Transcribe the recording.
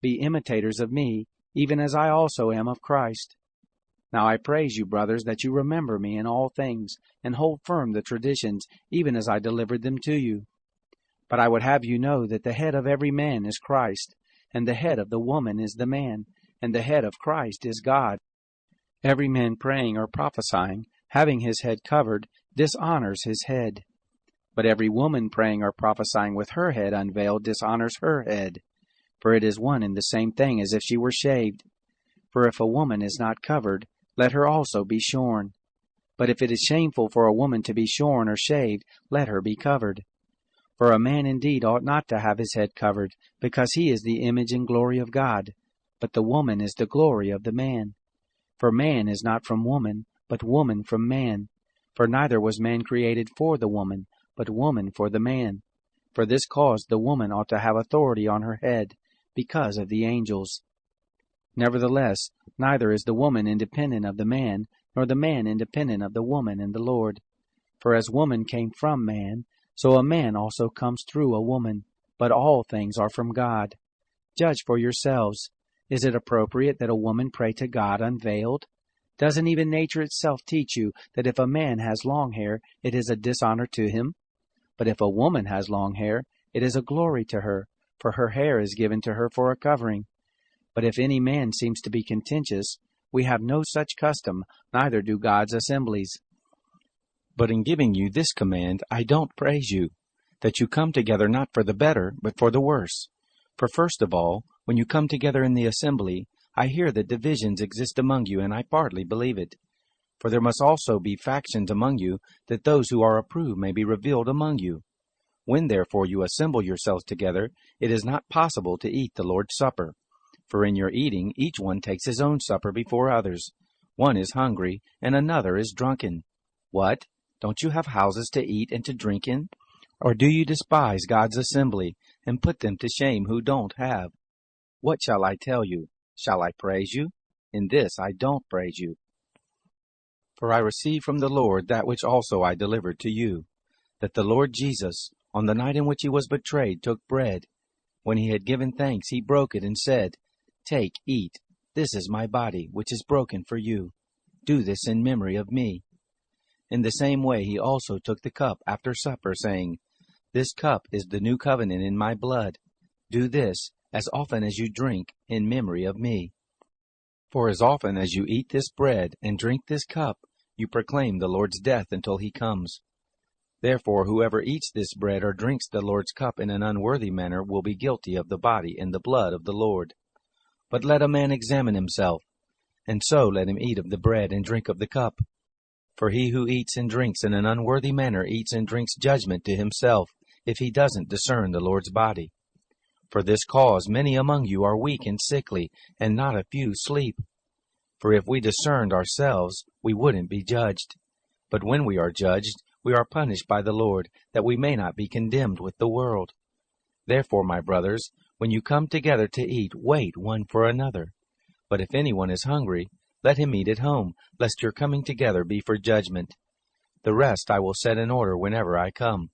Be imitators of me, even as I also am of Christ. Now I praise you, brothers, that you remember me in all things, and hold firm the traditions, even as I delivered them to you. But I would have you know that the head of every man is Christ, and the head of the woman is the man, and the head of Christ is God. Every man praying or prophesying, having his head covered, dishonors his head. But every woman praying or prophesying with her head unveiled dishonors her head. For it is one and the same thing as if she were shaved. For if a woman is not covered, let her also be shorn. But if it is shameful for a woman to be shorn or shaved, let her be covered. For a man indeed ought not to have his head covered, because he is the image and glory of God, but the woman is the glory of the man. For man is not from woman, but woman from man. For neither was man created for the woman, but woman for the man. For this cause the woman ought to have authority on her head, because of the angels. Nevertheless, neither is the woman independent of the man, nor the man independent of the woman in the Lord. For as woman came from man, so a man also comes through a woman. But all things are from God. Judge for yourselves. Is it appropriate that a woman pray to God unveiled? Doesn't even nature itself teach you that if a man has long hair, it is a dishonor to him? But if a woman has long hair, it is a glory to her, for her hair is given to her for a covering. But if any man seems to be contentious, we have no such custom, neither do God's assemblies. But in giving you this command, I don't praise you, that you come together not for the better, but for the worse. For first of all, when you come together in the assembly, I hear that divisions exist among you, and I partly believe it. For there must also be factions among you, that those who are approved may be revealed among you. When therefore you assemble yourselves together, it is not possible to eat the Lord's Supper. For in your eating, each one takes his own supper before others. One is hungry, and another is drunken. What? Don't you have houses to eat and to drink in? Or do you despise God's assembly, and put them to shame who don't have? What shall I tell you? Shall I praise you? In this I don't praise you. For I received from the Lord that which also I delivered to you, that the Lord Jesus, on the night in which he was betrayed, took bread. When he had given thanks, he broke it and said, Take, eat. This is my body, which is broken for you. Do this in memory of me. In the same way he also took the cup after supper, saying, This cup is the new covenant in my blood. Do this, as often as you drink, in memory of me. For as often as you eat this bread and drink this cup, you proclaim the Lord's death until he comes. Therefore whoever eats this bread or drinks the Lord's cup in an unworthy manner will be guilty of the body and the blood of the Lord. But let a man examine himself, and so let him eat of the bread and drink of the cup. For he who eats and drinks in an unworthy manner eats and drinks judgment to himself, if he doesn't discern the Lord's body. For this cause many among you are weak and sickly, and not a few sleep. For if we discerned ourselves, we wouldn't be judged. But when we are judged, we are punished by the Lord, that we may not be condemned with the world. Therefore, my brothers, when you come together to eat, wait one for another. But if anyone is hungry, let him eat at home, lest your coming together be for judgment. The rest I will set in order whenever I come.